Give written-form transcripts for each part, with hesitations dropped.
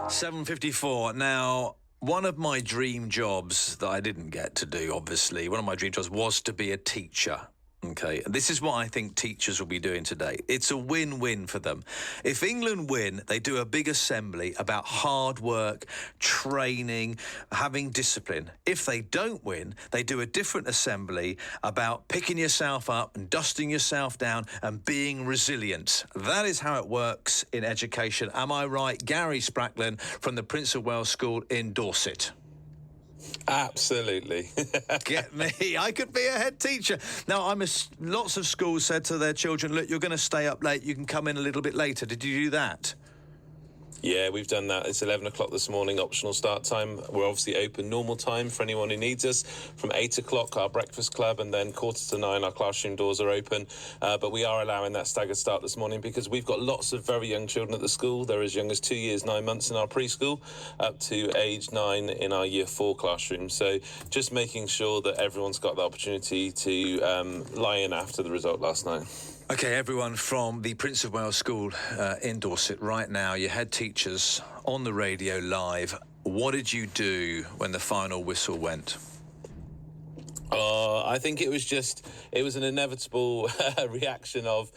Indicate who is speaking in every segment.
Speaker 1: 7:54. Now, one of my dream jobs that I didn't get to do, obviously, one of my dream jobs was to be a teacher. Okay, and this is what I think teachers will be doing today. It's a win-win for them. If England win, they do a big assembly about hard work, training, having discipline. If they don't win, they do a different assembly about picking yourself up and dusting yourself down and being resilient. That is how it works in education. Am I right? Gary Spracklen from the Prince of Wales School in Dorset.
Speaker 2: Absolutely.
Speaker 1: Get me. I could be a head teacher. Now, lots of schools said to their children, look, you're going to stay up late. You can come in a little bit later. Did you do that?
Speaker 2: Yeah, we've done that. It's 11 o'clock this morning, optional start time. We're obviously open normal time for anyone who needs us. From 8 o'clock, our breakfast club, and then 8:45, our classroom doors are open. But we are allowing that staggered start this morning because we've got lots of very young children at the school. They're as young as 2 years, 9 months in our preschool, up to age 9 in our year 4 classroom. So just making sure that everyone's got the opportunity to lie in after the result last night.
Speaker 1: OK, everyone from the Prince of Wales School in Dorset right now, your head teachers on the radio live. What did you do when the final whistle went?
Speaker 2: I think it was an inevitable reaction of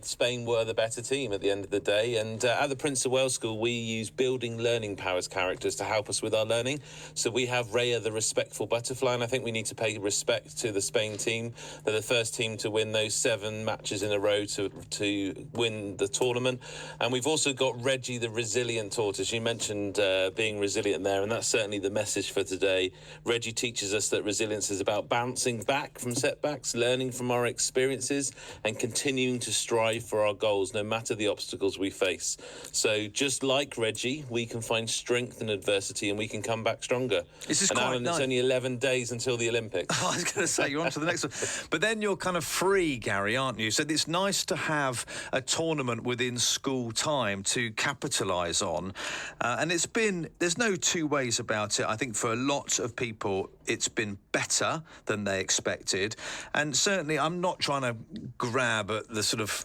Speaker 2: Spain were the better team at the end of the day. And at the Prince of Wales School, we use building learning powers characters to help us with our learning. So we have Rhea, the respectful butterfly, and I think we need to pay respect to the Spain team. They're the first team to win those 7 matches in a row to win the tournament. And we've also got Reggie, the resilient tortoise. You mentioned being resilient there, and that's certainly the message for today. Reggie teaches us that resilience is about bouncing back from setbacks, learning from our experiences, and continuing to strive for our goals, no matter the obstacles we face. So just like Reggie, we can find strength in adversity and we can come back stronger.
Speaker 1: This is
Speaker 2: and
Speaker 1: quite
Speaker 2: Alan,
Speaker 1: nice.
Speaker 2: It's only 11 days until the Olympics.
Speaker 1: I was going to say, you're on to the next one. But then you're kind of free, Gary, aren't you? So it's nice to have a tournament within school time to capitalise on. And there's no two ways about it. I think for a lot of people, it's been better than they expected. And certainly I'm not trying to grab at the sort of,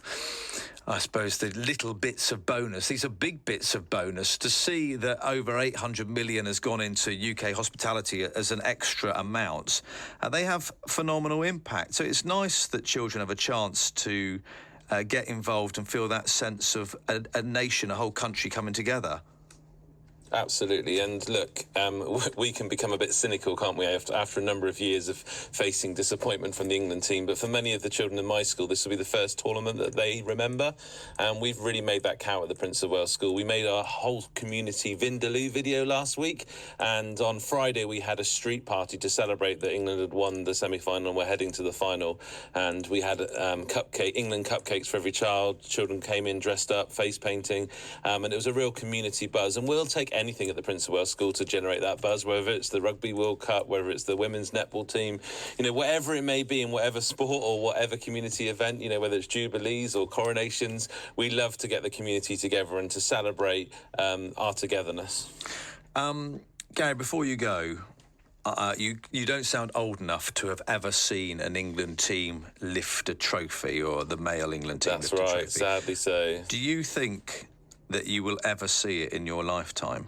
Speaker 1: I suppose, the little bits of bonus. These are big bits of bonus. To see that over 800 million has gone into UK hospitality as an extra amount, they have phenomenal impact. So it's nice that children have a chance to get involved and feel that sense of a nation, a whole country coming together.
Speaker 2: Absolutely. And look, we can become a bit cynical, can't we, after a number of years of facing disappointment from the England team. But for many of the children in my school, this will be the first tournament that they remember. And we've really made that count at the Prince of Wales School. We made our whole community Vindaloo video last week. And on Friday, we had a street party to celebrate that England had won the semi-final and we're heading to the final. And we had England cupcakes for every child. Children came in dressed up, face painting. And it was a real community buzz. And we'll take anything at the Prince of Wales School to generate that buzz, whether it's the Rugby World Cup, whether it's the women's netball team, whatever it may be in whatever sport or whatever community event, whether it's jubilees or coronations, we love to get the community together and to celebrate our togetherness.
Speaker 1: Gary, before you go, you don't sound old enough to have ever seen an England team lift a trophy, or the male England team lift a trophy.
Speaker 2: That's right, sadly so.
Speaker 1: Do you think that you will ever see it in your lifetime?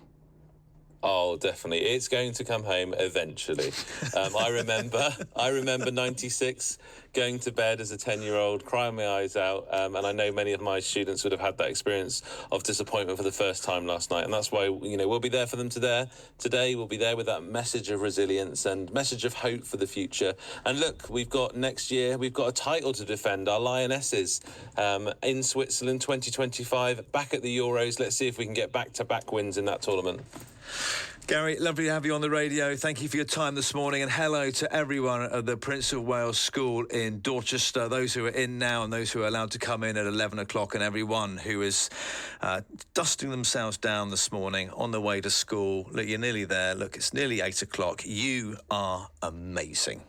Speaker 2: Oh, definitely. It's going to come home eventually. I remember 96, going to bed as a 10-year-old, crying my eyes out. And I know many of my students would have had that experience of disappointment for the first time last night. And that's why, we'll be there for them today. We'll be there with that message of resilience and message of hope for the future. And look, next year, we've got a title to defend, our Lionesses, in Switzerland 2025, back at the Euros. Let's see if we can get back-to-back wins in that tournament.
Speaker 1: Gary, lovely to have you on the radio. Thank you for your time this morning, and hello to everyone at the Prince of Wales School in Dorchester, those who are in now and those who are allowed to come in at 11 o'clock, and everyone who is dusting themselves down this morning on the way to school. Look, you're nearly there. Look, it's nearly 8 o'clock. You are amazing.